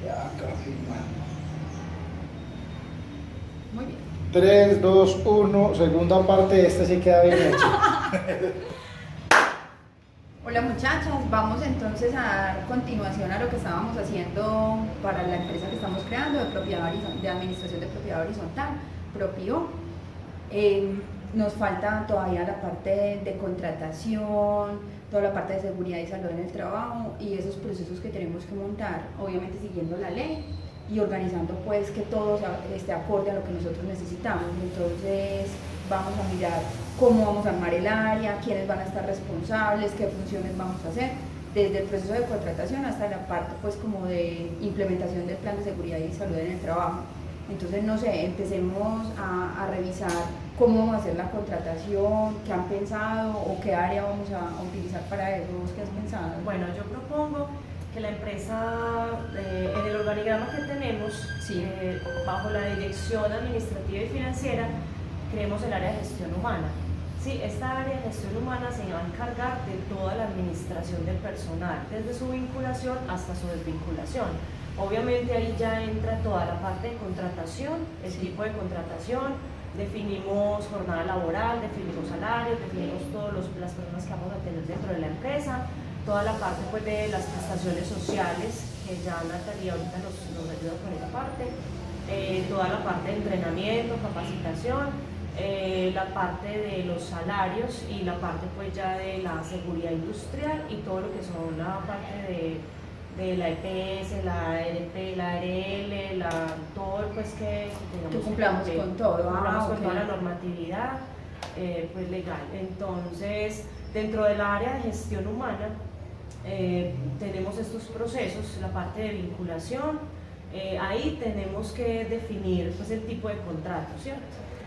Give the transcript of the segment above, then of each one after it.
Ya, casi, Muy bien. 3, 2, 1, segunda parte, esta sí queda bien hecha. Hola muchachas, vamos entonces a dar continuación a lo que estábamos haciendo para la empresa que estamos creando de administración de propiedad horizontal, Propio. Nos falta todavía la parte de contratación, toda la parte de seguridad y salud en el trabajo y esos procesos que tenemos que montar, obviamente siguiendo la ley y organizando pues que todo esté acorde a lo que nosotros necesitamos. Entonces vamos a mirar cómo vamos a armar el área, quiénes van a estar responsables, qué funciones vamos a hacer, desde el proceso de contratación hasta la parte pues como de implementación del plan de seguridad y salud en el trabajo. Entonces, no sé, empecemos a revisar cómo vamos a hacer la contratación, qué han pensado o qué área vamos a utilizar para eso. ¿Vos qué has pensado? Bueno, yo propongo que la empresa, en el organigrama que tenemos, Sí. bajo la dirección administrativa y financiera, creemos el área de gestión humana. Sí, esta área de gestión humana se va a encargar de toda la administración del personal, desde su vinculación hasta su desvinculación. Obviamente ahí ya entra toda la parte de contratación, el tipo de contratación, definimos jornada laboral, definimos salarios, definimos todas las personas que vamos a tener dentro de la empresa, toda la parte pues, de las prestaciones sociales, que ya Natalia ahorita nos ayuda con esa parte, toda la parte de entrenamiento, capacitación, la parte de los salarios y la parte pues ya de la seguridad industrial y todo lo que son la parte de la EPS, la ARP, la ARL, todo pues que cumplamos con todo. Cumplamos con Okay. toda la normatividad pues legal. Entonces, dentro del área de gestión humana tenemos estos procesos, la parte de vinculación, ahí tenemos que definir pues el tipo de contrato, ¿cierto?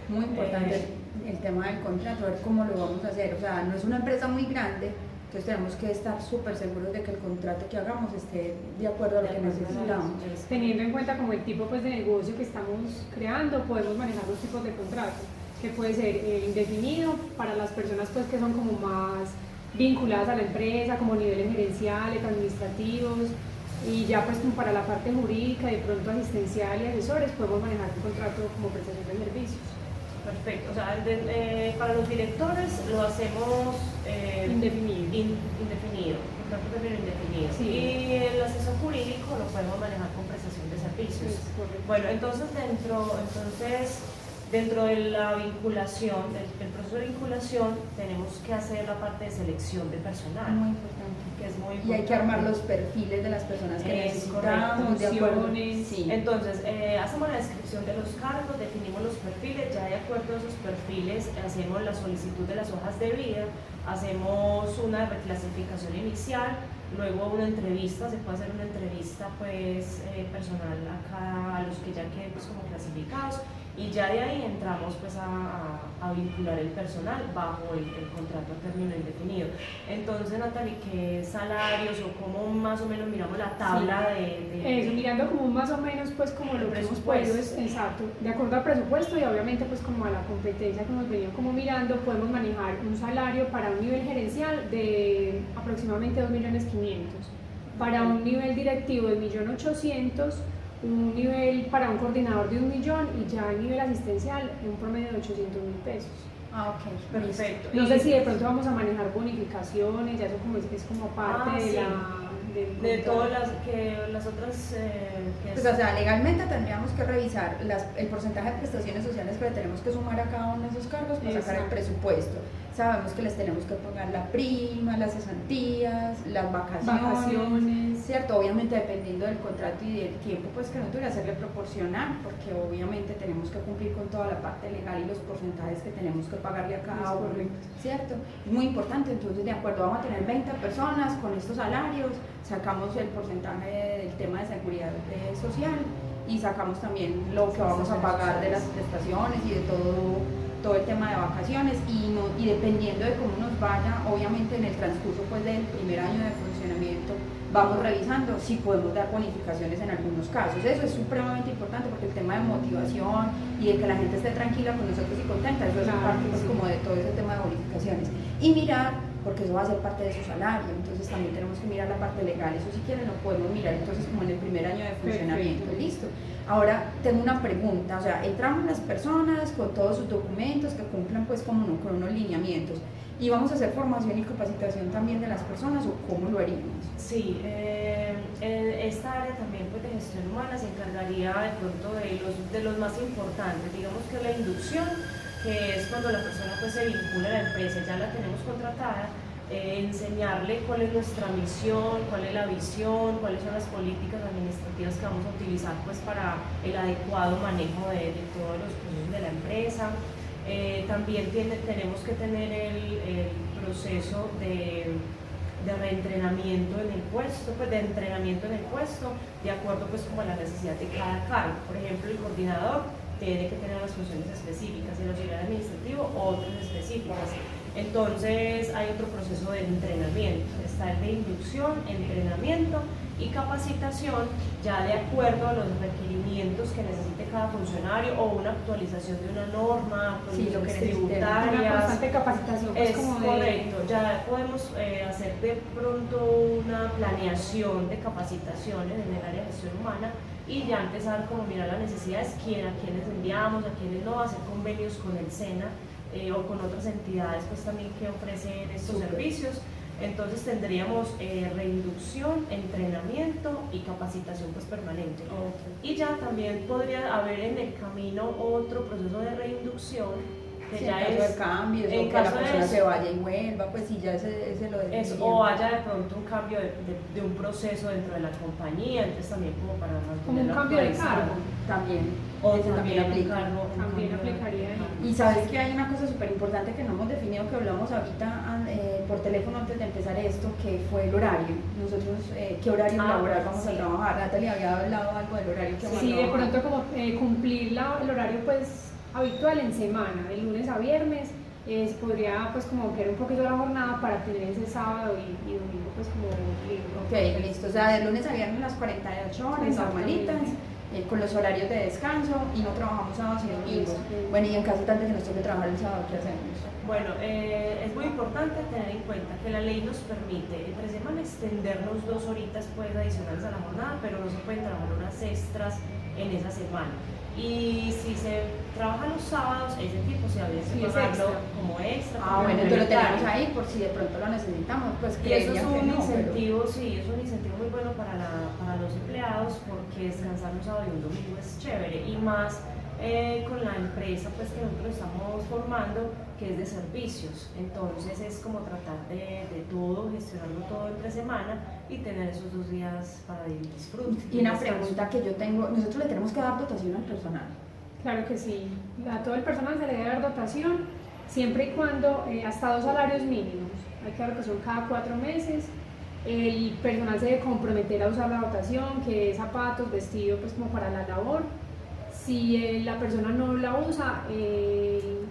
Muy importante el tema del contrato, ver cómo lo vamos a hacer. O sea, no es una empresa muy grande, entonces tenemos que estar súper seguros de que el contrato que hagamos esté de acuerdo a lo que necesitamos. Teniendo en cuenta como el tipo pues, de negocio que estamos creando, podemos manejar los tipos de contrato, que puede ser indefinido para las personas pues, que son como más vinculadas a la empresa, como niveles gerenciales, administrativos, y ya pues como para la parte jurídica, de pronto asistencial y asesores, podemos manejar un contrato como prestación de servicios. Perfecto, o sea, para los directores lo hacemos Indefinido. Indefinido, contrato término indefinido. Sí. Y el asesor jurídico lo podemos manejar con prestación de servicios. Es correcto. Bueno, entonces dentro de la vinculación, del proceso de vinculación, tenemos que hacer la parte de selección de personal. Muy importante. Que es muy Y importante. hay que armar los perfiles de las personas que Es necesitamos, de acuerdo. Funciones. Sí. Entonces, hacemos la descripción de los cargos, definimos los perfiles, ya de acuerdo a esos perfiles hacemos la solicitud de las hojas de vida, hacemos una reclasificación inicial, luego una entrevista, se puede hacer una entrevista pues personal a los que ya queden pues, como clasificados y ya de ahí entramos pues a vincular el personal bajo el contrato a término indefinido. Entonces, Natalie, ¿qué salarios o cómo más o menos miramos la tabla de Eso, mirando como más o menos pues como lo que hemos podido, exacto, de acuerdo al presupuesto y obviamente pues como a la competencia que hemos venido como mirando, podemos manejar un salario para un nivel gerencial de aproximadamente 2.500.000, para un nivel directivo de 1.800.000, un nivel para un coordinador de 1.000.000 y ya el nivel asistencial en un promedio de 800.000 pesos. Ah, ok. Perfecto. No sé si de pronto vamos a manejar bonificaciones, ya eso como es como parte sí. de todas las otras que Pues, o sea, legalmente tendríamos que revisar el porcentaje de prestaciones sociales que le tenemos que sumar a cada uno de esos cargos para sacar el Exacto. presupuesto. Sabemos que les tenemos que pagar la prima, las cesantías, las vacaciones, ¿cierto? Obviamente dependiendo del contrato y del tiempo pues que nos dure, hacerle proporcional, porque obviamente tenemos que cumplir con toda la parte legal y los porcentajes que tenemos que pagarle a cada uno, ¿cierto? Es muy importante, entonces de acuerdo, vamos a tener 20 personas con estos salarios, sacamos el porcentaje del tema de seguridad social y sacamos también lo que vamos a pagar de las prestaciones y de todo el tema de vacaciones y dependiendo de cómo nos vaya, obviamente en el transcurso pues, del primer año de funcionamiento vamos revisando si podemos dar bonificaciones en algunos casos. Eso es supremamente importante porque el tema de motivación y de que la gente esté tranquila con nosotros y contenta, eso es parte pues, como de todo ese tema de bonificaciones. Y mirar porque eso va a ser parte de su salario, entonces también tenemos que mirar la parte legal, eso si quieren lo podemos mirar entonces como en el primer año de funcionamiento. Perfecto. Listo. Ahora tengo una pregunta, o sea, entramos las personas con todos sus documentos que cumplan pues como con unos lineamientos, y vamos a hacer formación y capacitación también de las personas, o cómo lo haríamos. Sí, esta área también pues, de gestión humana se encargaría de pronto de los más importantes, digamos que la inducción, que es cuando la persona pues, se vincula a la empresa, ya la tenemos contratada, enseñarle cuál es nuestra misión, cuál es la visión, cuáles son las políticas administrativas que vamos a utilizar pues, para el adecuado manejo de todos los procesos de la empresa. También tenemos que tener el proceso de reentrenamiento en el puesto, pues de entrenamiento en el puesto, de acuerdo pues como a la necesidad de cada cargo. Por ejemplo, el coordinador tiene que tener las funciones específicas, el auxiliar administrativo otras específicas. Entonces hay otro proceso de entrenamiento, está el de inducción, entrenamiento y capacitación, ya de acuerdo a los requerimientos que necesite cada funcionario o una actualización de una norma, actualizaciones tributarias. Una constante capacitación. Pues, Es como correcto, ya podemos hacer de pronto una planeación de capacitaciones en el área de gestión humana y ya empezar como mirar las necesidades, a quiénes enviamos, a quiénes no, hacer convenios con el SENA o con otras entidades pues también que ofrecen estos servicios. Entonces tendríamos reinducción, entrenamiento y capacitación pues permanente. Y ya también podría haber en el camino otro proceso de reinducción que Sí, ya en caso es de cambios, en o que caso la persona de se vaya y vuelva, pues sí, ya ese lo definiríamos. o haya de pronto un cambio de un proceso dentro de la compañía, entonces también como para mantener como un cambio de cargo. También. O Ese también aplica. También aplicaría ahí. Y sabes que hay una cosa súper importante que no hemos definido, que hablamos ahorita por teléfono antes de empezar esto, que fue el horario. Nosotros, ¿qué horario laboral vamos a trabajar? Natalia había hablado algo del horario que vamos a Sí, de trabajar. pronto como cumplir el horario pues habitual en semana, de lunes a viernes. Podría pues como ampliar un poquito la jornada para tener ese sábado y domingo pues como libre. Ok, listo, o sea, de lunes a viernes las 48 horas normalitas, con los horarios de descanso, y no trabajamos sábados y domingos. Bueno, y en caso tal de que nos toque trabajar el sábado, ¿qué hacemos? Bueno, es muy importante tener en cuenta que la ley nos permite entre semana extendernos 2 horitas pues, adicionales a la jornada, pero no se pueden trabajar horas extras en esa semana. Y si se trabaja los sábados, ese tiempo se habría que pagarlo como extra. Bueno, entonces lo tenemos ahí por si de pronto lo necesitamos, pues Y eso es un creería que no, incentivo, sí, es un incentivo muy bueno para los empleados, porque descansar un sábado y un domingo es chévere, y más con la empresa pues que nosotros estamos formando, que es de servicios. Entonces es como tratar de todo, gestionarlo todo entre semana y tener esos 2 días para disfrute. Y una pregunta que yo tengo, nosotros le tenemos que dar dotación al personal. Claro que sí, a todo el personal se le debe dar dotación, siempre y cuando hasta 2 salarios mínimos, hay que ver que son cada 4 meses. El personal se debe comprometer a usar la dotación, que es zapatos, vestido pues como para la labor. Si la persona no la usa, el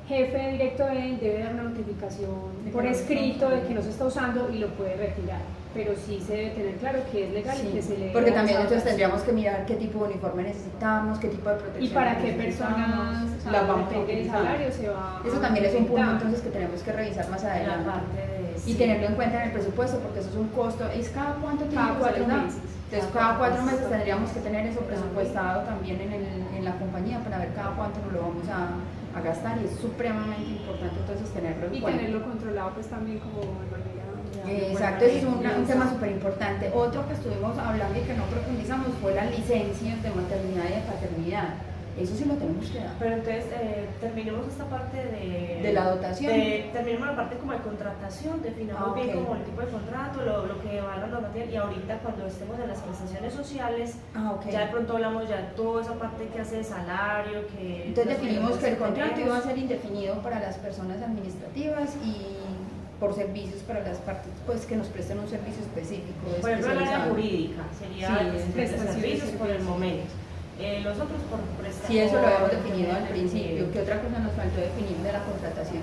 jefe directo de él debe dar una notificación por escrito de que no se está usando y lo puede retirar. Pero sí se debe tener claro que es legal y que se le debe porque dar también esa entonces dotación. tendríamos que mirar qué tipo de uniforme necesitamos, qué tipo de protección Y para qué necesitamos, personas, las vamos a depende del utilizar. salario, se va Eso a también es un punto aumentar. entonces que tenemos que revisar más En la adelante. parte de, Y tenerlo en cuenta en el presupuesto, porque eso es un costo. ¿Es cada cuánto tiempo? Cada 4 se les da? meses. Entonces cada 4 meses tendríamos que tener eso presupuestado también en la compañía para ver cada cuánto nos lo vamos a gastar, y es supremamente importante entonces tenerlo en Y cuenta. tenerlo controlado pues también como de manera... Exacto, ese es un tema súper importante. Otro que estuvimos hablando y que no profundizamos fue las licencias de maternidad y de paternidad. Eso sí lo tenemos que dar. Pero entonces terminemos esta parte De la dotación. Terminemos la parte como de contratación, definamos bien como el tipo de contrato, lo que va a la normativa, y ahorita cuando estemos en las prestaciones sociales, ya de pronto hablamos ya de toda esa parte que hace de salario, que... Entonces definimos que el contrato iba a ser indefinido para las personas administrativas y por servicios para las partes pues que nos presten un servicio específico. Por ejemplo, el área especializado. jurídica sería prestaciones servicios por el momento. Los otros por prestación. Sí, eso lo habíamos definido al principio. ¿Qué otra cosa nos faltó definir de la contratación?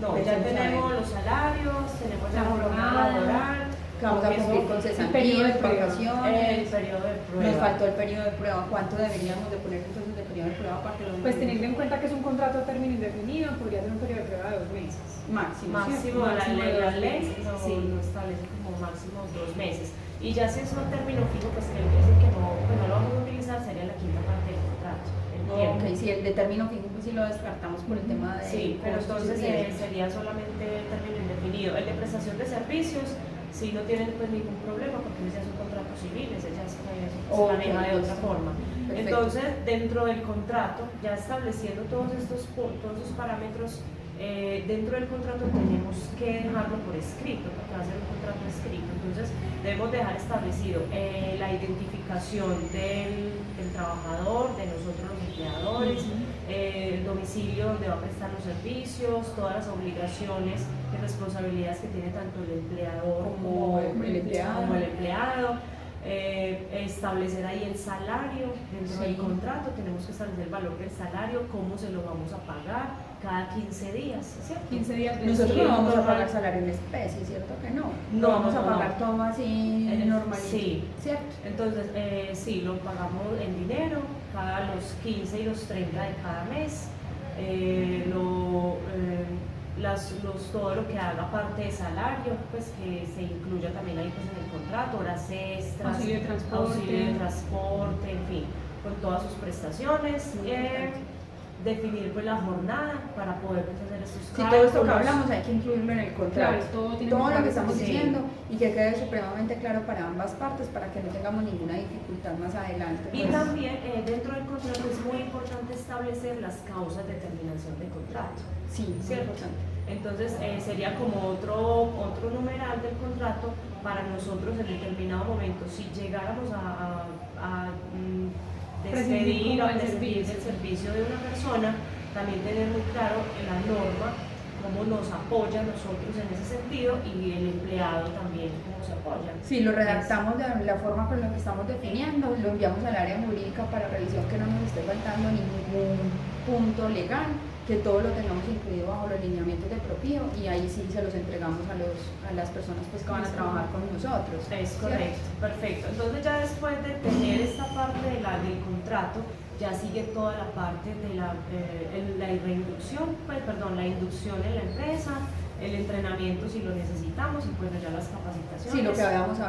No, ya tenemos los salarios, tenemos la jornada laboral, Que vamos a cumplir con cesantías, vacaciones. periodo de prueba. Nos faltó el periodo de prueba. ¿Cuánto deberíamos de poner entonces de periodo de prueba aparte de los Pues teniendo en cuenta que es un contrato a término indefinido, podría ser un periodo de prueba de 2 meses. máximo? Máximo, Máximo de la 2 ley meses, no, sí. no establece como máximo 2 meses. Y ya si es un término fijo, pues que es el que no lo vamos a utilizar, sería la quinta parte del contrato. El tiempo. Ok, si el de término fijo pues sí lo descartamos por el tema de Sí, pero costos entonces y eso. sería solamente el término indefinido. El de prestación de servicios, sí no tienen pues ningún problema porque ese ya es un contrato civil, ese ya se maneja de otra forma. Perfecto. Entonces, dentro del contrato, ya estableciendo todos estos puntos, todos esos parámetros, dentro del contrato tenemos que dejarlo por escrito, porque va a ser un contrato escrito. Entonces, debemos dejar establecido la identificación del trabajador, de nosotros los empleadores, el domicilio donde va a prestar los servicios, todas las obligaciones y responsabilidades que tiene tanto el empleador Como el empleado. Establecer ahí el salario dentro Sí. del contrato, tenemos que establecer el valor del salario, cómo se lo vamos a pagar cada 15 días, ¿cierto? 15 días de Nosotros Sí, no vamos a normal. pagar salario en especie, ¿cierto que no? No, vamos a no. pagar todo así normalito, Sí. ¿cierto? Entonces, sí, lo pagamos en dinero cada los 15 y los 30 de cada mes. Todo lo que haga parte de salario, pues que se incluya también ahí pues, en el contrato, horas extras, Auxilio de transporte, en fin, con todas sus prestaciones. Definir pues la jornada para poder pues, hacer estos Si cálculos. todo esto que hablamos hay que incluirlo en el contrato. Claro, todo tiene Todo que lo que estar estamos sí. diciendo y que quede supremamente claro para ambas partes para que no tengamos ninguna dificultad más adelante. Y pues. también dentro del contrato es muy importante establecer las causas de terminación de contrato. Sí, muy ¿Cierto? importante. Entonces sería como otro numeral del contrato para nosotros en determinado momento. Si llegáramos a despedir o despedir el servicio de una persona, también tener muy claro la norma, cómo nos apoya a nosotros en ese sentido y el empleado también cómo se apoya. Sí, lo redactamos de la forma con la que estamos definiendo, lo enviamos al área jurídica para revisión, que no nos esté faltando ningún punto legal, que todo lo tengamos incluido bajo los lineamientos de Propío y ahí sí se los entregamos a las personas pues, que van a trabajar con nosotros. Es ¿cierto? correcto, perfecto. Entonces ya después de tener esta parte del contrato, ya sigue toda la parte de la reinducción, la inducción en la empresa, el entrenamiento si lo necesitamos y pues ya las capacitaciones. Sí, lo que habíamos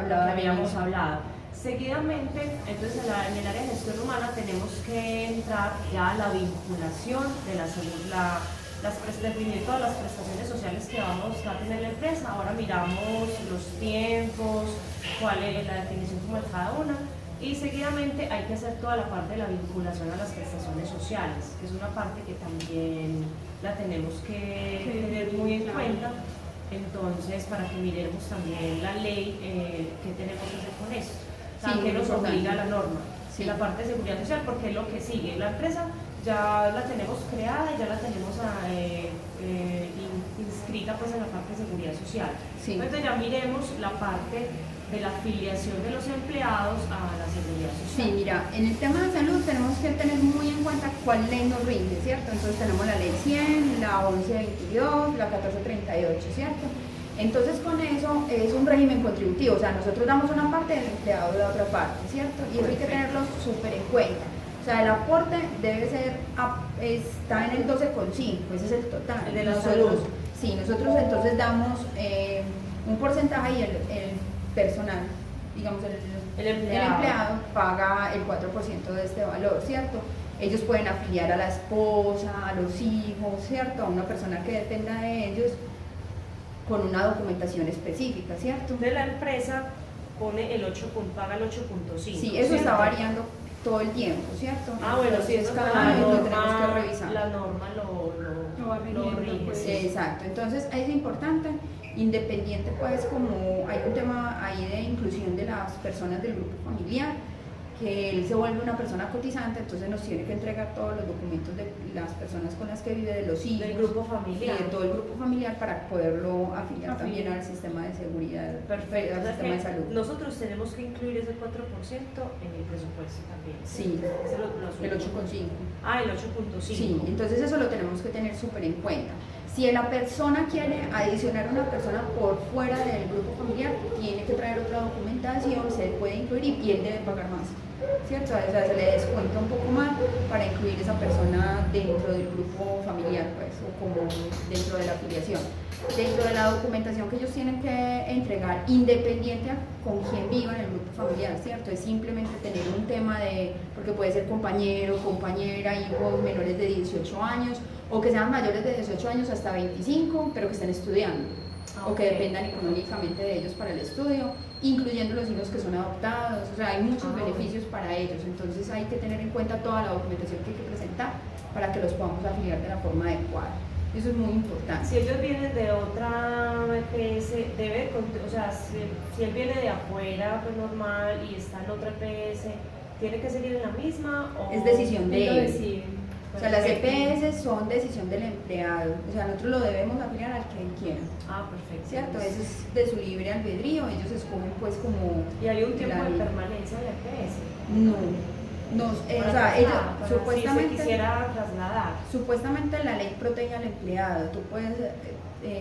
hablado. Seguidamente, entonces en el área de gestión humana tenemos que entrar ya a la vinculación de definir todas las prestaciones sociales que vamos a tener en la empresa. Ahora miramos los tiempos, cuál es la definición como de cada una. Y seguidamente hay que hacer toda la parte de la vinculación a las prestaciones sociales, que es una parte que también la tenemos que tener muy en cuenta. Entonces, para que miremos también la ley, qué tenemos que hacer con eso. Sí, ¿Qué nos importante. obliga la norma? Sí. La parte de seguridad social, porque es lo que sigue. La empresa ya la tenemos creada y ya la tenemos inscrita pues, en la parte de seguridad social. Sí. Entonces ya miremos la parte de la afiliación de los empleados a la seguridad social. Sí, mira, en el tema de salud tenemos que tener muy en cuenta cuál ley nos rige, ¿cierto? Entonces tenemos la ley 100, la 1122, la 1438, ¿cierto? Entonces con eso es un régimen contributivo, o sea, nosotros damos una parte del empleado de la otra parte, ¿cierto? Y eso hay que tenerlo súper en cuenta. O sea, el aporte debe ser, está en el 12,5, ese es el total. El de la nosotros, salud. Sí, nosotros entonces damos un porcentaje y el personal, digamos El el empleado. empleado paga el 4% de este valor, ¿cierto? Ellos pueden afiliar a la esposa, a los hijos, ¿cierto? A una persona que dependa de ellos con una documentación específica, ¿cierto? Entonces la empresa paga el 8.5. Sí, eso está variando todo el tiempo, ¿cierto? Bueno, sí, Entonces, eso cada la año lo norma, tenemos que revisar. la norma Lo va rigiendo, rige. pues. Sí. Exacto, entonces es importante, independiente pues como hay un tema ahí de inclusión de las personas del grupo familiar, que él se vuelve una persona cotizante, entonces nos tiene que entregar todos los documentos de las personas con las que vive, de los hijos, Del grupo y familiar. de todo el grupo familiar para poderlo afiliar también al sistema de seguridad, Perfecto. al O sea sistema de que salud. nosotros tenemos que incluir ese 4% en el presupuesto también. Sí, Ese lo el 8,5. Ah, el 8.5. Sí, entonces eso lo tenemos que tener súper en cuenta. Si la persona quiere adicionar a una persona por fuera del grupo familiar, tiene que traer otra documentación, se puede incluir y él debe pagar más, ¿cierto? O sea, se le descuenta un poco más para incluir esa persona dentro del grupo familiar, pues, o como dentro de la afiliación. Dentro de la documentación que ellos tienen que entregar, independiente a con quién viva en el grupo familiar, ¿cierto? Es simplemente tener un tema de, porque puede ser compañero, compañera, hijos menores de 18 años, o que sean mayores de 18 años hasta 25, pero que estén estudiando, o que dependan económicamente de ellos para el estudio, incluyendo los hijos que son adoptados. O sea, hay muchos beneficios para ellos, entonces hay que tener en cuenta toda la documentación que hay que presentar para que los podamos afiliar de la forma adecuada. Eso es muy importante. Si ellos vienen de otra EPS, o sea, si él viene de afuera, pues normal, y está en otra EPS, ¿tiene que seguir en la misma? ¿O es decisión de él. deciden? O sea, las EPS son decisión del empleado, o sea, nosotros lo debemos afiliar al que él quiera. Ah, perfecto. ¿Cierto? Eso es de su libre albedrío, ellos escogen pues como... ¿Y hay un tiempo de ley. permanencia de la EPS? No, o Para sea, ellos para supuestamente... si se quisiera trasladar. Supuestamente la ley protege al empleado, tú puedes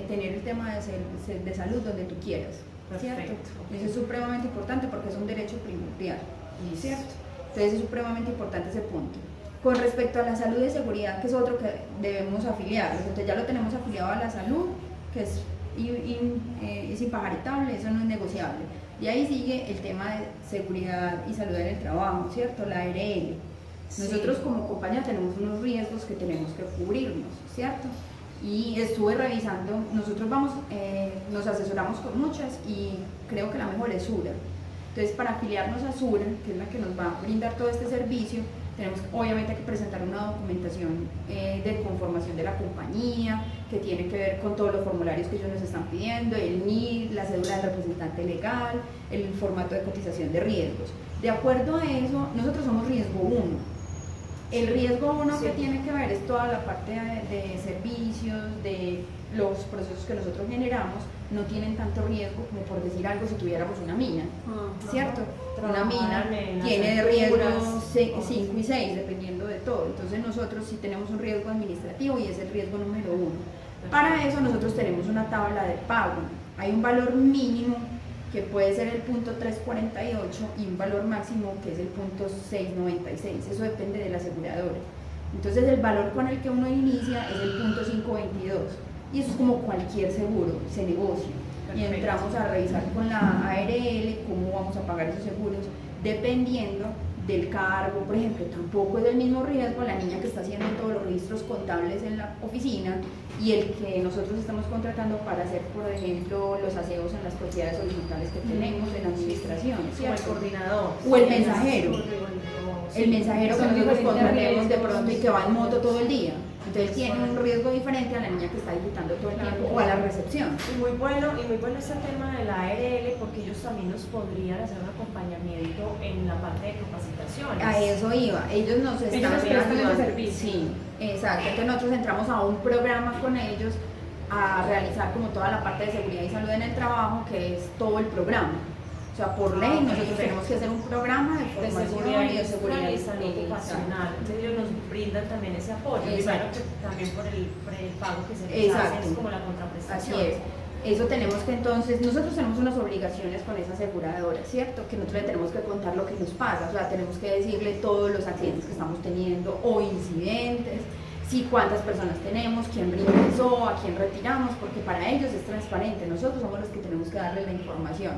tener el tema de salud donde tú quieras, ¿cierto? Perfecto. Eso es supremamente importante porque es un derecho primordial, ¿cierto? Entonces es supremamente importante ese punto. Con respecto a la salud y seguridad, que es otro que debemos afiliar, entonces ya lo tenemos afiliado a la salud, que es impajaritable, eso no es negociable. Y ahí sigue el tema de seguridad y salud en el trabajo, ¿cierto? La ARL. Nosotros como compañía tenemos unos riesgos que tenemos que cubrirnos, ¿cierto? Y estuve revisando, nosotros nos asesoramos con muchas y creo que la mejor es Sura. Entonces, para afiliarnos a Sura, que es la que nos va a brindar todo este servicio, tenemos obviamente que presentar una documentación de conformación de la compañía, que tiene que ver con todos los formularios que ellos nos están pidiendo, el NID, la cédula del representante legal, el formato de cotización de riesgos. De acuerdo a eso, nosotros somos riesgo 1. El riesgo 1 que tiene que ver es toda la parte de servicios, de los procesos que nosotros generamos, no tienen tanto riesgo como por decir algo si tuviéramos una mina, ¿cierto? Una mina tiene riesgos 5 y 6 dependiendo de todo, entonces nosotros sí tenemos un riesgo administrativo y es el riesgo número 1. Para eso nosotros tenemos una tabla de pago, hay un valor mínimo que puede ser el punto 348 y un valor máximo que es el punto 696, eso depende de la aseguradora. Entonces el valor con el que uno inicia es el punto 522 y eso es como cualquier seguro, se negocia. Perfecto. Y entramos a revisar con la ARL cómo vamos a pagar esos seguros dependiendo del cargo. Por ejemplo, tampoco es del mismo riesgo la niña que está haciendo todos los registros contables en la oficina y el que nosotros estamos contratando para hacer, por ejemplo, los aseos en las propiedades horizontales que tenemos en la administración, como el coordinador o el mensajero. El mensajero que nosotros contratemos de pronto y que va en moto todo el día. Entonces tiene un riesgo diferente a la niña que está digitando todo el tiempo o a la recepción. Y muy bueno este tema de la ARL porque ellos también nos podrían hacer un acompañamiento en la parte de capacitaciones. A eso iba, ellos nos están prestando el servicio. Sí, exacto. Entonces nosotros entramos a un programa con ellos a realizar como toda la parte de seguridad y salud en el trabajo, que es todo el programa. O sea, por ley nosotros tenemos que hacer un programa de formación y de seguridad y salud ocupacional. Entonces ellos nos brindan también ese apoyo. Claro que también por el pago que se les hace es como la contraprestación. Así es. Eso tenemos que entonces, nosotros tenemos unas obligaciones con esa aseguradora, ¿cierto? Que nosotros le tenemos que contar lo que nos pasa, o sea, tenemos que decirle todos los accidentes que estamos teniendo o incidentes, sí, cuántas personas tenemos, quién ingresó, a quién retiramos, porque para ellos es transparente, nosotros somos los que tenemos que darles la información.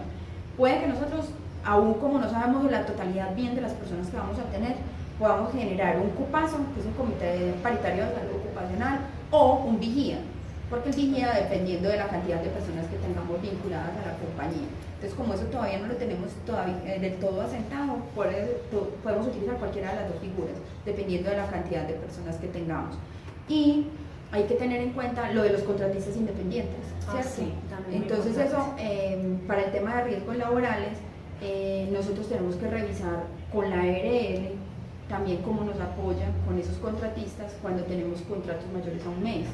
Puede que nosotros, aún como no sabemos la totalidad bien de las personas que vamos a tener, podamos generar un CUPASO, que es un comité paritario de salud ocupacional, o un vigía, porque el vigía dependiendo de la cantidad de personas que tengamos vinculadas a la compañía. Entonces, como eso todavía no lo tenemos del todo asentado, podemos utilizar cualquiera de las dos figuras, dependiendo de la cantidad de personas que tengamos. Y hay que tener en cuenta lo de los contratistas independientes, ¿cierto? Sí, entonces eso, para el tema de riesgos laborales, nosotros tenemos que revisar con la ARL también cómo nos apoyan con esos contratistas cuando tenemos contratos mayores a un mes.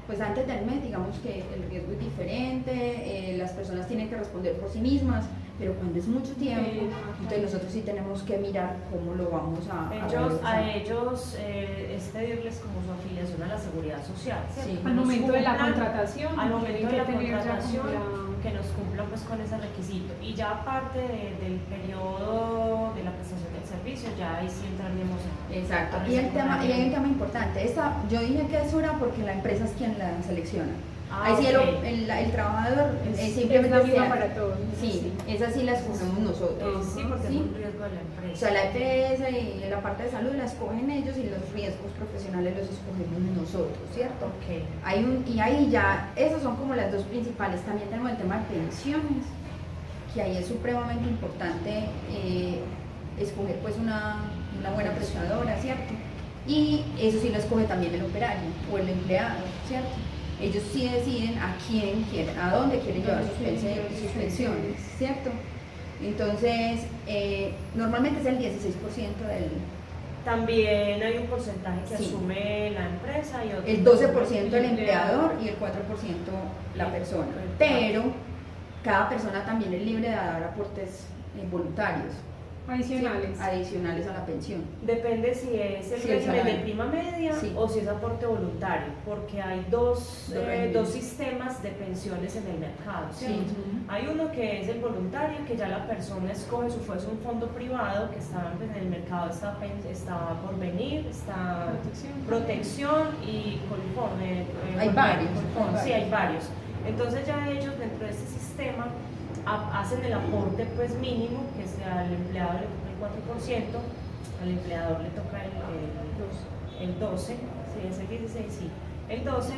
Pues antes del mes, digamos que el riesgo es diferente, las personas tienen que responder por sí mismas, pero cuando es mucho tiempo, entonces nosotros sí tenemos que mirar cómo lo vamos a ellos es pedirles como su afiliación a la seguridad social, ¿cierto? Sí. Al momento de la contratación, al momento de la tienen que tener ya contratación, como que nos cumplan pues con ese requisito. Y ya aparte del periodo de la prestación del servicio, ya ahí sí entraríamos en... Exacto, y hay un tema importante. Yo dije que es una porque la empresa es quien la selecciona. Ahí sí ok. el trabajador simplemente es la misma sea- para todos. Sí, esa sí la escogemos nosotros. Sí, porque ¿sí? es un riesgo de la O empresa. sea, la EPS y la parte de salud la escogen ellos y los riesgos profesionales los escogemos nosotros, ¿cierto? Ok. Y ahí ya, esas son como las dos principales. También tenemos el tema de pensiones, que ahí es supremamente importante escoger pues una buena prestadora, ¿cierto? Y eso sí lo escoge también el operario o el empleado, ¿cierto? Ellos sí deciden a quién quieren, a dónde quieren llevar sus pensiones, ¿cierto? Entonces, normalmente es el 16% del... También hay un porcentaje que Sí. asume la empresa y otro El 12% el empleador y el 4% la persona. Pero cada persona también es libre de dar aportes voluntarios, Adicionales. ¿sí? Adicionales a la pensión. Depende si es el Sí, el régimen de salario. prima media Sí. o si es aporte voluntario, porque hay dos regímenes. sistemas de pensiones en el mercado, ¿cierto? Sí. Hay uno que es el voluntario, que ya la persona escoge si fuese un fondo privado, que está pues, en el mercado, está por venir, está protección y conforme. Hay varios, Sí, hay varios. Entonces ya ellos dentro de este sistema hacen el aporte pues mínimo, que sea al empleado le toca el 4%, al empleador le toca el 12, sí, es el 16, sí, el 12,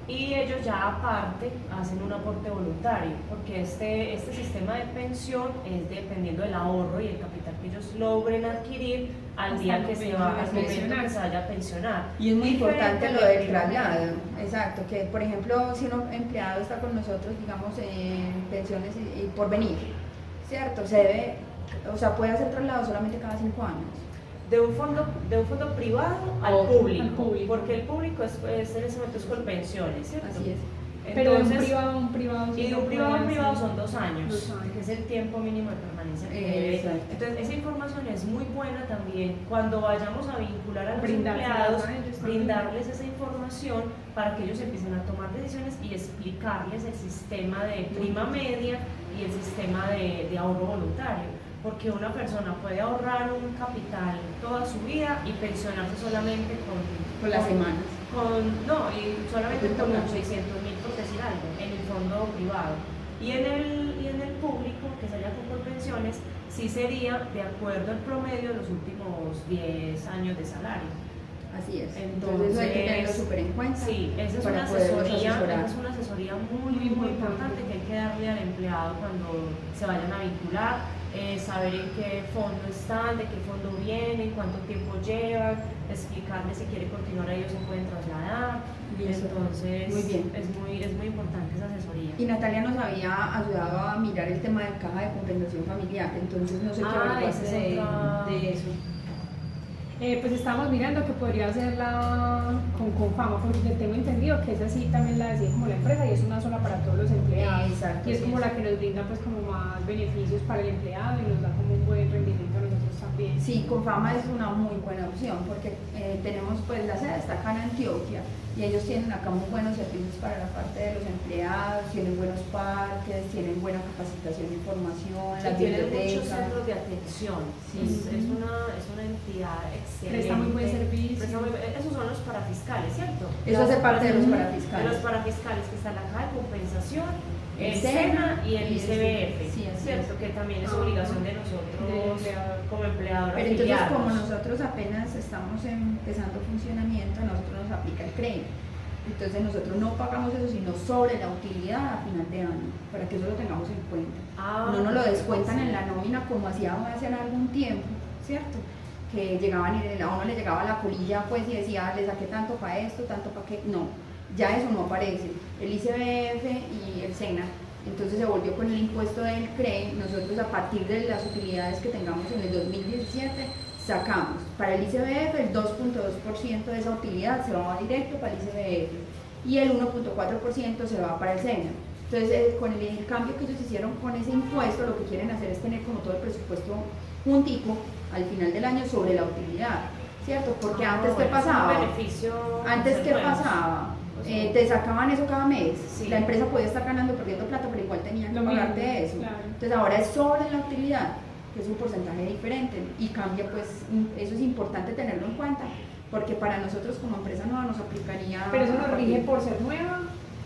y ellos ya aparte hacen un aporte voluntario, porque este sistema de pensión es dependiendo del ahorro y el capital que ellos logren adquirir al día que se va, al momento que se vaya a pensionar. Y es muy importante lo Diferente del traslado, exacto, que por ejemplo si un empleado está con nosotros, digamos, en pensiones y por venir, ¿cierto? Puede hacer traslado solamente cada 5 años. De un fondo privado al O público, al público. porque el público en ese momento es Colpensiones, ¿cierto? Así es. Pero de un Entonces, privado a un privado. y de sí un no privado a un puede privado ser. son 2 años, 2 años. que es el tiempo mínimo de permanencia que debe. Exacto. Entonces, esa información es muy buena también cuando vayamos a vincular a los Brindárselas empleados, a ellos también. brindarles esa información para que ellos empiecen a tomar decisiones y explicarles el sistema de prima media y el sistema de ahorro voluntario. Porque una persona puede ahorrar un capital toda su vida y pensionarse solamente Con las semanas. y solamente con Con los 600.000 por decir algo, en el fondo privado. Y en el público, que sería con pensiones, sí sería de acuerdo al promedio de los últimos 10 años de salario. Así es. Entonces eso hay que tenerlo súper en cuenta. Sí, esa es para una poderlos asesoría, asesorar. esa es una asesoría muy importante que hay que darle al empleado cuando se vayan a vincular. Saber en qué fondo están, de qué fondo vienen, cuánto tiempo llevan, explicarles si quiere continuar ellos se pueden trasladar. Y eso, Entonces muy bien. es muy importante esa asesoría. Y Natalia nos había ayudado a mirar el tema de caja de compensación familiar, entonces no sé qué averiguaste esa es otra- de eso. Pues estamos mirando que podría hacerla con Confama, porque tengo entendido que esa sí también la decide como la empresa y es una sola para todos los empleados. Exacto, Y es sí. como la que nos brinda pues como más beneficios para el empleado y nos da como un buen rendimiento a nosotros también. Sí, Confama es una muy buena opción porque tenemos pues la sede está acá en Antioquia y ellos tienen acá muy buenos servicios para la parte de los empleados, tienen buenos parques, tienen buena capacitación de información, la Tienen muchos biblioteca. centros de atención. Sí. Es una entidad excelente. Presta muy buen servicio. Esos son los parafiscales, ¿cierto? Eso hace parte de los parafiscales. De los parafiscales, que está la caja de compensación, el SENA SENA y el y el ICBF, sí, así ¿cierto? es. Que también es obligación de nosotros como empleadores. Pero entonces como nosotros apenas estamos empezando funcionamiento, a nosotros nos aplica el crédito. Entonces nosotros no pagamos eso, sino sobre la utilidad a final de año, para que eso lo tengamos en cuenta. No nos lo descuentan en la nómina como hacíamos hace algún tiempo, ¿cierto? Que llegaban y a uno le llegaba la colilla pues y decía, le saqué tanto para esto, tanto para qué. No, ya eso no aparece. El ICBF y el SENA, entonces se volvió con el impuesto del CRE. Nosotros a partir de las utilidades que tengamos en el 2017 sacamos para el ICBF el 2.2% de esa utilidad se va directo para el ICBF y el 1.4% se va para el SENA. Entonces, con el cambio que ellos hicieron con ese impuesto, lo que quieren hacer es tener como todo el presupuesto juntico al final del año sobre la utilidad, ¿cierto? Porque antes, ¿qué pasaba? Antes, ¿qué pasaba? Te sacaban eso cada mes, Sí. la empresa podía estar ganando o perdiendo plata, pero igual tenían que Lo mismo, pagarte eso. claro. Entonces ahora es sobre la utilidad, que es un porcentaje diferente y cambia, pues eso es importante tenerlo en cuenta, porque para nosotros como empresa nueva nos aplicaría... Pero eso nos rige por ser nueva.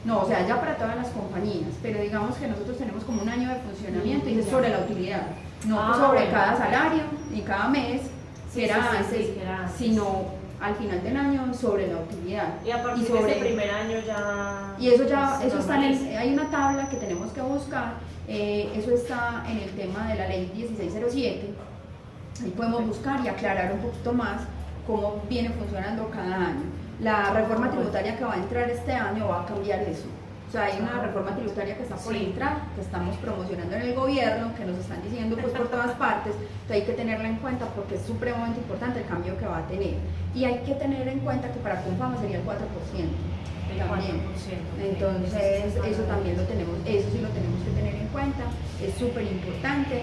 No, o sea, ya para todas las compañías, pero digamos que nosotros tenemos como un año de funcionamiento y es sobre la utilidad, no sobre bueno. cada salario ni cada mes, Sí, que era sí, antes, sí, que era antes. sino al final del año sobre la utilidad. Y a partir de ese primer año ya... Y eso ya, se eso está en el, normaliza. hay una tabla que tenemos que buscar, eso está en el tema de la ley 1607, ahí podemos buscar y aclarar un poquito más cómo viene funcionando cada año. La reforma tributaria que va a entrar este año va a cambiar eso. O sea, hay una reforma tributaria que está por Sí. entrar, que estamos promocionando en el gobierno, que nos están diciendo pues por todas partes, entonces hay que tenerla en cuenta porque es supremamente importante el cambio que va a tener. Y hay que tener en cuenta que para Confama sería el 4%. El También. 4%. Entonces, eso también lo tenemos, eso sí lo tenemos que tener en cuenta, es súper importante.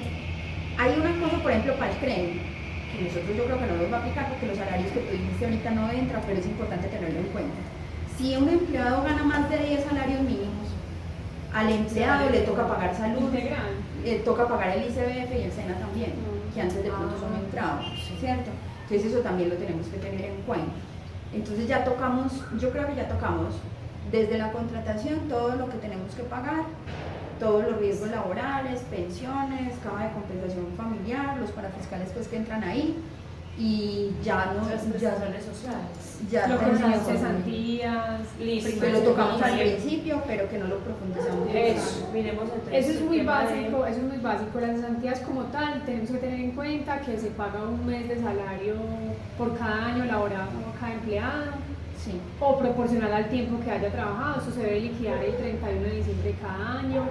Hay una cosa, por ejemplo, para el crédito, que nosotros yo creo que no los va a aplicar porque los salarios que tú dijiste ahorita no entran, pero es importante tenerlo en cuenta. Si un empleado gana más de 10 salarios mínimos, al empleado le toca pagar salud, Integral. le toca pagar el ICBF y el SENA también, que antes de pronto son entrados, ¿cierto? Entonces eso también lo tenemos que tener en cuenta. Entonces ya tocamos, yo creo que ya tocamos desde la contratación todo lo que tenemos que pagar, todos los riesgos laborales, pensiones, caja de compensación familiar, los parafiscales pues que entran ahí y ya no, Las ya, prestaciones sociales. ya Lo que son tenemos- cesantías. Listo. que lo tocamos al También. principio, pero que no lo profundizamos. Eso. Miremos entonces Eso es el muy tema básico, eso es muy básico. Las cesantías como tal, tenemos que tener en cuenta que se paga un mes de salario por cada año laborado a cada empleado Sí. o proporcional al tiempo que haya trabajado. Eso se debe liquidar el 31 de diciembre de cada año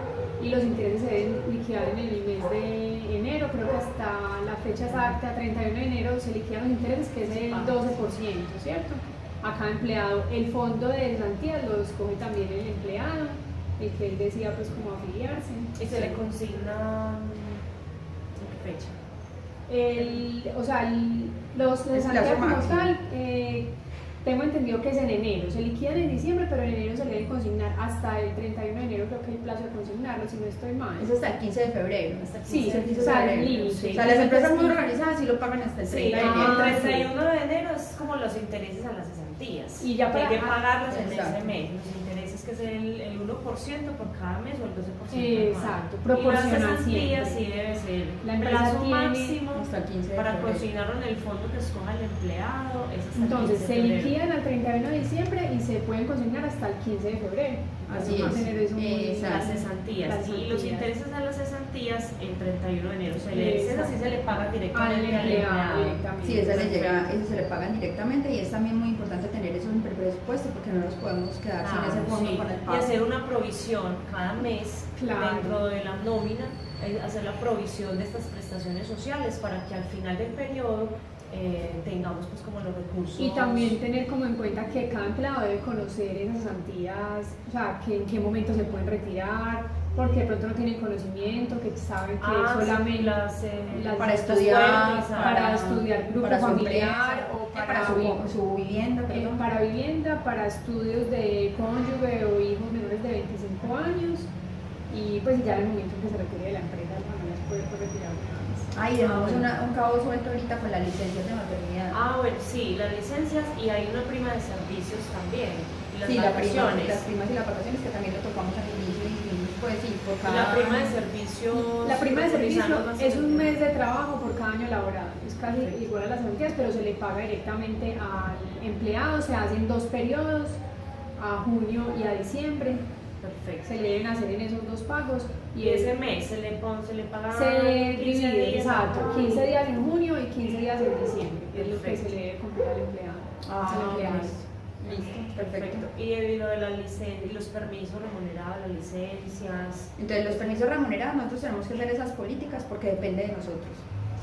y los intereses se deben liquidar en el mes de enero. Creo que hasta la fecha exacta, 31 de enero, se liquidan los intereses, que es el 12%, ¿cierto? A cada empleado. El fondo de cesantías lo escoge también el empleado, el que él decida pues cómo afiliarse. Y se le consigna ¿en qué fecha? Los cesantías plazo como máximo. tal, tengo entendido que es en enero, se liquidan en diciembre, pero en enero se le debe consignar hasta el 31 de enero, creo que es el plazo de consignarlo, si no estoy mal. Es hasta el 15 de febrero. Hasta el Sí, 15 el 15 o de sea, el febrero. límite. Sí. O sea, las empresas muy organizadas sí lo pagan hasta el 30 Sí, de enero. el Ah, 31 de enero es como los intereses a las cesantías. Y ya para- hay que pagarlas en Exacto. ese mes. Los intereses que es el 1% por cada mes o el 12%. Exacto, anual. proporcional Y las cesantías siempre. sí debe ser La empresa plazo tiene máximo hasta el 15 de para febrero. consignarlo en el fondo que escoja el empleado. Es hasta el Entonces 15 se de febrero. liquidan al 31 de diciembre y se pueden consignar hasta el 15 de febrero. Así Para es. tener eso muy- Exacto. Las cesantías. Las Y los cesantías. intereses a las cesantías el 31 de enero. Se le, Exacto. así se le paga Al directamente al empleado empleado. directamente. Sí, eso se le pagan directamente y es también muy importante tener eso en el presupuesto porque no nos podemos quedar sin ese fondo Sí, para el y pago. hacer una provisión cada mes Claro. dentro de la nómina, hacer la provisión de estas prestaciones sociales para que al final del periodo tengamos pues como los recursos. Y también tener como en cuenta que cada empleado debe conocer esas cesantías, o sea, que en qué momento se pueden retirar, porque de pronto no tienen conocimiento, que saben que solamente las, Para estudiar, fuertes, para estudiar grupo para su familiar empresa, o para su vivienda, perdón. para vivienda, para estudios de cónyuge o hijos menores de 25 años y pues ya en el momento en que se retire de la empresa, las familias pueden pues, retirar una vez. Ay, dejamos un cabo suelto ahorita con las licencias de maternidad. Bueno, sí, las licencias y hay una prima de servicios también. Y las Sí, las primas vacaciones. y las vacaciones que también lo tocamos al inicio y dijimos, pues sí, por cada... La prima de servicios. La prima de servicio utilizando más es un el- mes de trabajo por cada año laborado, es casi igual a las cesantías, pero se le paga directamente al empleado, se hacen 2 periodos, a junio y a diciembre, Perfecto. se le deben hacer en esos 2 pagos Y ese mes se le paga se 15 divide, días. exacto, 15 días en junio y 15 días en diciembre, es lo que Perfecto. se le debe cumplir al empleado. al empleado. Listo, perfecto. Y lo de la licencia, los permisos remunerados, las licencias. Entonces, los permisos remunerados, nosotros tenemos que hacer esas políticas porque depende de nosotros.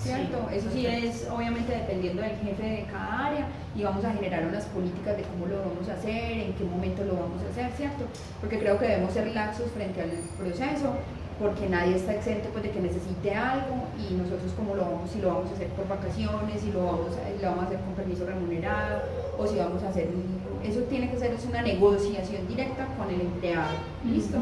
¿cierto? Sí, Eso sí perfecto. es obviamente dependiendo del jefe de cada área y vamos a generar unas políticas de cómo lo vamos a hacer, en qué momento lo vamos a hacer, ¿cierto? Porque creo que debemos ser laxos frente al proceso, porque nadie está exento pues, de que necesite algo y nosotros cómo lo vamos, si lo vamos a hacer por vacaciones, si lo vamos a hacer con permiso remunerado o si vamos a hacer eso tiene que ser una negociación directa con el empleado, ¿listo?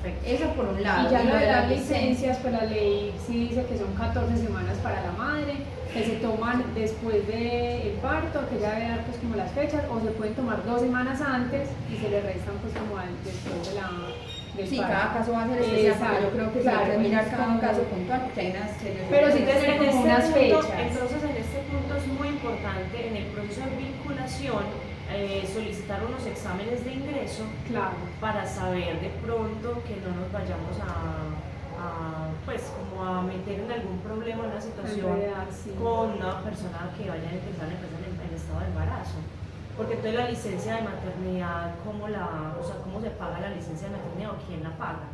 Perfecto. Eso por un lado. Y ya Y lo de las licencia. licencias, pues la ley sí dice que son 14 semanas para la madre, que se toman después del parto, que ya debe dar pues como las fechas, o se pueden tomar 2 semanas antes y se le restan pues como después de del Sí, parto. cada caso va a ser especial, porque yo creo que sí hay que mirar cada como- caso puntual, porque hay unas series. Pero sí Entonces, tener como unas fechas. entonces, en este punto es muy importante en el proceso de vinculación solicitar unos exámenes de ingreso Claro. para saber de pronto que no nos vayamos pues como a meter en algún problema, en una situación Enredar, sí. con una persona que vaya a empezar en estado de embarazo. Porque entonces la licencia de maternidad, ¿cómo se paga la licencia de maternidad o quién la paga?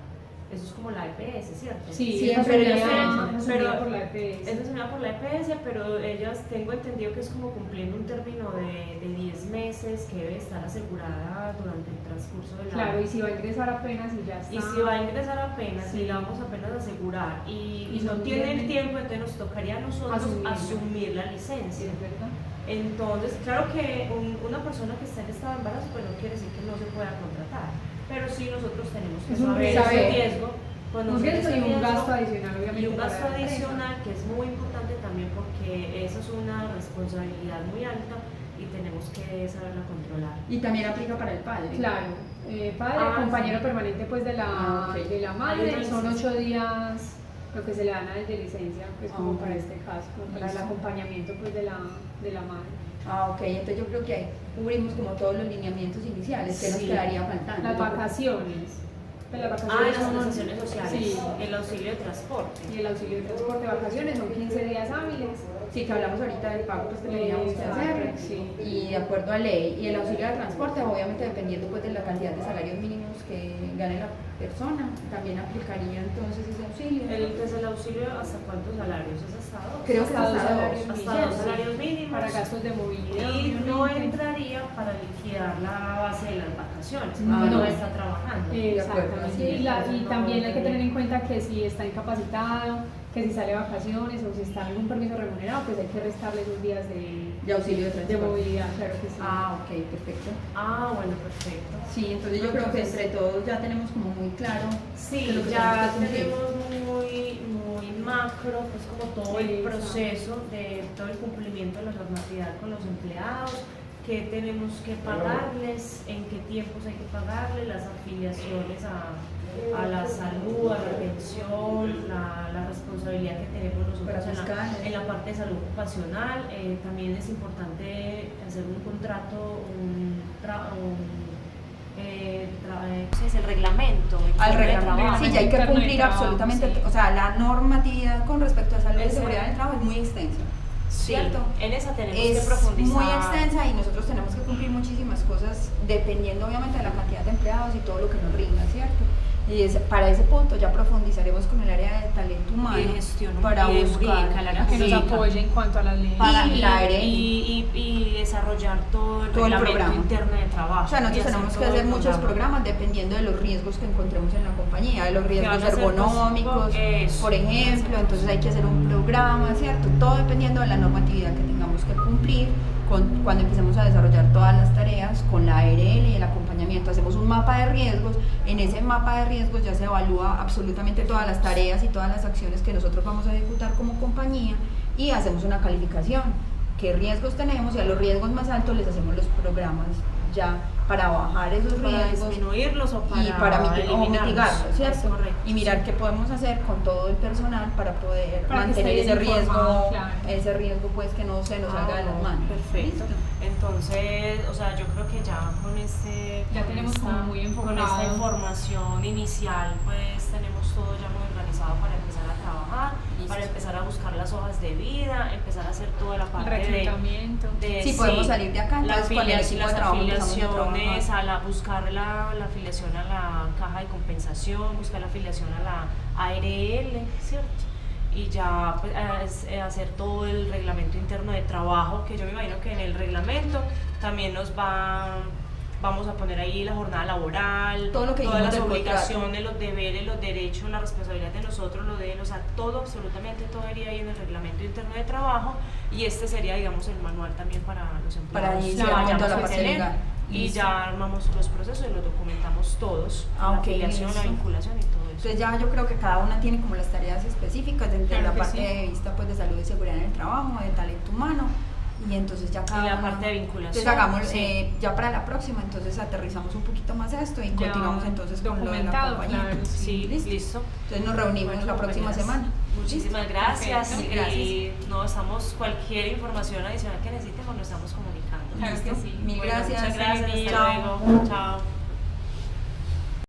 Eso es como la EPS, ¿cierto? Sí, Siempre eso la sería pero- por la EPS. Eso se llama por la EPS, pero ellas tengo entendido que es como cumpliendo un término de 10 meses que debe estar asegurada durante el transcurso del Claro, año. y si va a ingresar apenas y ya está. Y si va a ingresar apenas Sí. y la vamos apenas a asegurar y Y no son tiene el 10 tiempo, entonces nos tocaría a nosotros Asumirla. asumir la Sí, licencia. es verdad. Entonces, claro que una persona que está en estado de embarazo pues no quiere decir que no se pueda contratar, pero sí nosotros tenemos que Es un saber riesgo. ese riesgo. Un conocer riesgo ese y un riesgo. gasto adicional, obviamente. Y un gasto para la empresa. adicional que es muy importante también porque esa es una responsabilidad muy alta y tenemos que saberla controlar. Y también aplica para el padre. Claro, padre, compañero sí. permanente pues de la, Ok. de la Hay madre, una son licencia. 8 días lo que se le dan a él de licencia, pues como Ok. para este caso, como para el Listo. acompañamiento pues de la madre. Ah, ok, entonces yo creo que ahí cubrimos como todos los lineamientos iniciales, que nos Sí. quedaría faltando. Las vacaciones, pues las Las vacaciones son prestaciones sociales, sí, el auxilio de transporte. y el auxilio de transporte de vacaciones son 15 días hábiles. Sí, que hablamos ahorita del pago pues, que teníamos que hacer, Exacto, sí. y de acuerdo a ley. Y el auxilio de transporte, obviamente dependiendo pues, de la cantidad de salarios mínimos que gane la persona, también aplicaría entonces ese auxilio. Pues el auxilio, ¿hasta cuántos salarios? ¿Es hasta 2? Creo que hasta dos hasta salarios dos. Hasta mínimos, 2 salarios mínimos. para gastos de movilidad. Y no obviamente. entraría para liquidar la base de las vacaciones, No, porque no no. está trabajando. Exactamente. Sí, Y también hay que no. tener en cuenta que si está incapacitado, que si sale de vacaciones o si está en un permiso remunerado, pues hay que restarle esos días De auxilio de de transporte. movilidad, claro que sí. Ah, ok, perfecto. Bueno, perfecto. Sí, entonces yo creo que entre todos ya tenemos como muy claro Sí, de lo que ya tenemos que cumplir. tenemos muy macro, pues como todo el Sí, proceso de todo el cumplimiento de la normatividad con los empleados, qué tenemos que pagarles, en qué tiempos hay que pagarles, las afiliaciones a la salud, a la pensión, la responsabilidad que tenemos nosotros Para en la parte de salud ocupacional. También es importante hacer un contrato, es el reglamento. Al informe de reglamento. trabajo. Sí, ya hay que Interno de cumplir trabajo, absolutamente, sí. o sea, la normatividad con respecto a salud y Ese- seguridad del trabajo es muy extensa. Sí, ¿Cierto? en esa tenemos que Es profundizar. muy extensa y nosotros tenemos que cumplir muchísimas cosas dependiendo obviamente de la cantidad de empleados y todo lo que nos rinda, ¿cierto? Y para ese punto ya profundizaremos con el área de talento humano Y de gestión para y de buscar jurídica, el área Que nos jurídica. apoye en cuanto a las leyes. Para y, la ARE. y desarrollar todo el Todo el reglamento programa. interno de trabajo. O sea, y nosotros hacer tenemos que todo hacer el muchos programa. programas dependiendo de los riesgos que encontremos en la compañía, de los riesgos van a ser, pues, ergonómicos, eso, por ejemplo, entonces hay que hacer un programa, ¿cierto? Todo dependiendo de la normatividad que tengamos que cumplir cuando empecemos a desarrollar todas las tareas con la ARL y el acompañamiento. Hacemos un mapa de riesgos, en ese mapa de riesgos ya se evalúa absolutamente todas las tareas y todas las acciones que nosotros vamos a ejecutar como compañía y hacemos una calificación. ¿Qué riesgos tenemos? Y a los riesgos más altos les hacemos los programas ya para bajar esos Para riesgos disminuirlos o y para eliminarlos. mitigarlos, ¿cierto? Es correcto, Y mirar sí. qué podemos hacer con todo el personal para poder Para que mantener esté ese bien informado, riesgo, claro. ese riesgo pues que no se nos salga de las manos. Perfecto. ¿Listo? Entonces, o sea, yo creo que ya con Ya tenemos como muy con esta enfocado. información inicial, pues tenemos todo ya muy organizado para empezar a trabajar, Listo. para empezar a buscar las hojas de vida, empezar a hacer toda la El parte reclutamiento. Sí, podemos salir de acá, entonces, con el equipo de las trabajo empezamos a afiliaciones, trabajar. buscar la afiliación a la caja de compensación, buscar la afiliación a la ARL, ¿cierto? y ya pues, hacer todo el reglamento interno de trabajo, que yo me imagino que en el reglamento también vamos a poner ahí la jornada laboral, todo lo que todas las del obligaciones, los deberes, los derechos, la responsabilidad de nosotros, lo de él, o sea, todo, absolutamente todo iría ahí en el reglamento interno de trabajo, y este sería, digamos, el manual también para los empleados. Para iniciar vayamos toda la a parte tener, legal. y Listo. ya armamos los procesos y los documentamos todos, la Ok, afiliación, la eso. vinculación y todo eso. Entonces ya yo creo que cada una tiene como las tareas específicas desde Claro la que parte sí. de vista pues de salud y seguridad en el trabajo, de talento humano, y entonces ya cada Y la una- parte de vinculación. Entonces hagamos sí. ya para la próxima, entonces aterrizamos un poquito más esto y Ya continuamos entonces con lo de la documentado, compañía. claro, Sí, ¿Listo? listo. Entonces nos reunimos Bueno, la próxima compañeras, semana. Muchísimas gracias. Perfecto, gracias. Y no, estamos, cualquier información adicional que necesitemos, nos estamos comunicando. Claro que sí. Mil Bueno, gracias. Muchas gracias. Feliz Hasta día. luego. Chao.